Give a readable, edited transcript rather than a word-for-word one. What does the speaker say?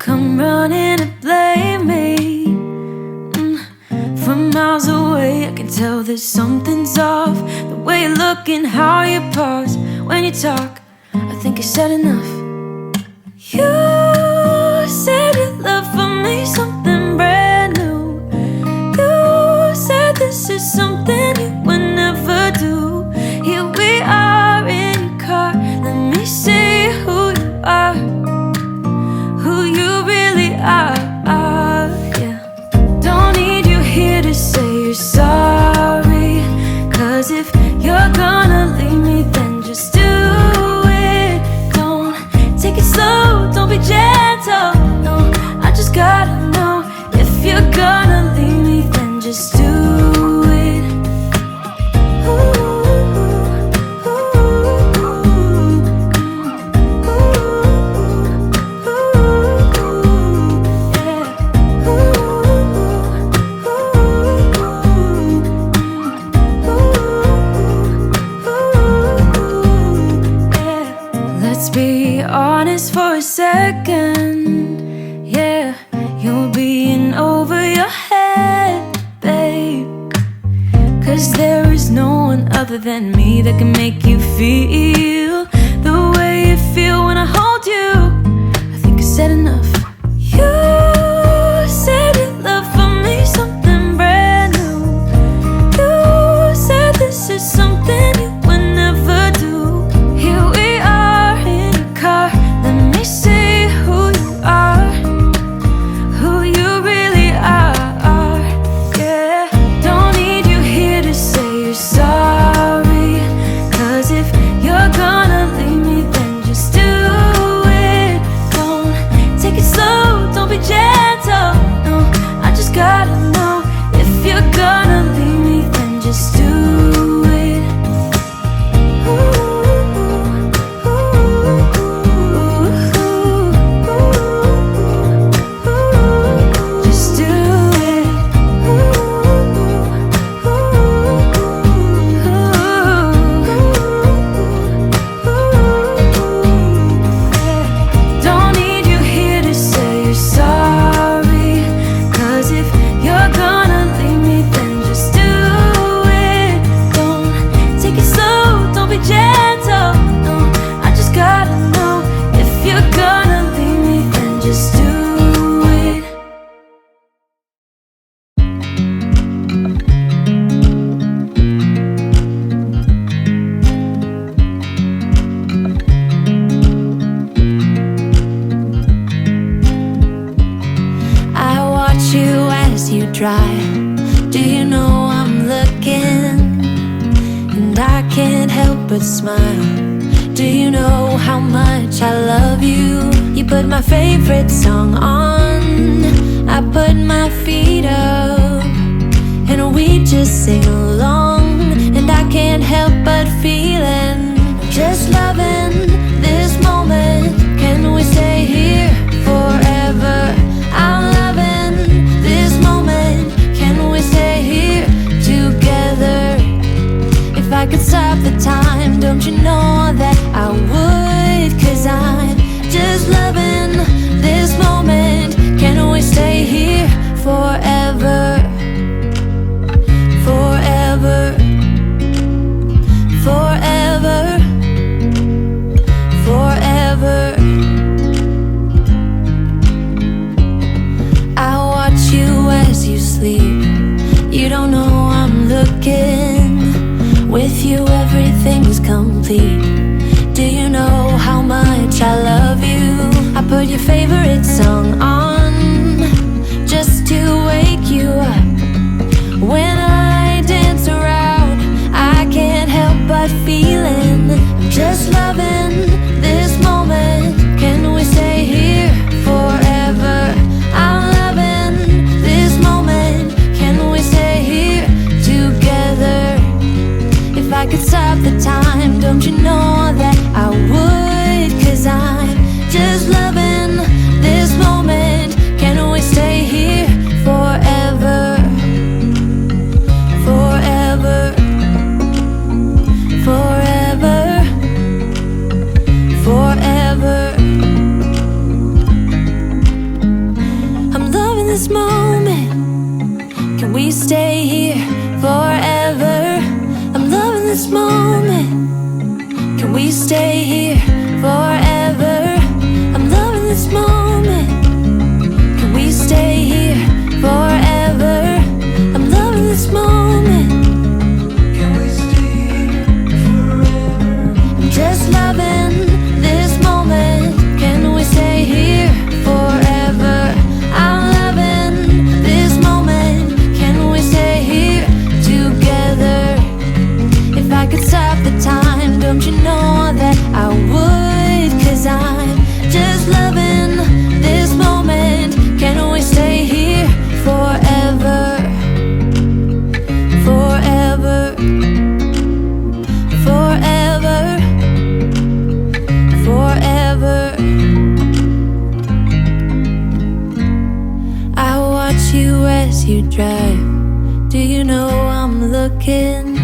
come running to blame me. From miles away I can tell that something's off. The way you look and how you pause when you talk, I think I said enough. You said your love for me something brand new. You said this is something you would never do. Here we are in your car, let me see who you are, who you really are, yeah. Don't need you here to say you're sorry, 'cause if you're gonna leave me then just do it. Don't take it slow, don't be gentle, no, I just gotta know. If you're gonna leave me then just do it. Let's be honest for a second, yeah. You're being over your head, babe, 'cause there is no one other than me that can make you feel the way you feel when I hold you. I think I said enough. You said your love for me something brand new. You said this is something you would never do. Here we are in your car, let me see who you are, who you really are, yeah. Don't need you here to say you're sorry, 'cause if you're gonna leave me then just do it. Don't take it slow, don't be gentle, no, I just gotta know. If you're gonna leave me then just do it. Just do it. Don't need you here to say you're sorry, 'cause if you're gonna leave me then just do it. Don't take it slow, don't be gentle, no, I just gotta know. If you're gonna leave me then just do it. I watch you as you drive. Do you know I'm looking? And I can't help but smile. Do you know how much I love you? You put my favorite song on, I put my feet up, and we just sing along. And I can't help but feeling, just loving this moment. Can we stay here forever? I'm loving this moment. Can we stay here together? If I could stop the time, don't you know that I would? 'Cause I'm just loving this moment. Can we stay here forever? Forever. Forever. Forever. I watch you as you sleep. You don't know I'm looking. With you everything's complete. Do you know how much I love you? I put your favorite song on just to wake you up. When I dance around, I can't help but feeling, I'm just loving this moment. Can we stay here forever? I'm loving this moment. Can we stay here together? If I could stop the time, don't you know that I would? 'Cause I'm just loving this moment. Can we stay here forever? this moment. Can we stay here forever? I'm loving this moment. Can we stay here forever? I'm loving this moment. Can we stay here forever? I'm loving this moment. Can we stay here forever? I'm just loving this moment. Can we stay here forever? I'm loving this moment. Can we stay here together? If I could stop the time, don't you know that I would? 'Cause I'm just loving this moment. Can we stay here forever? Forever. Forever. Forever. I watch you as you drive. Do you know I'm looking?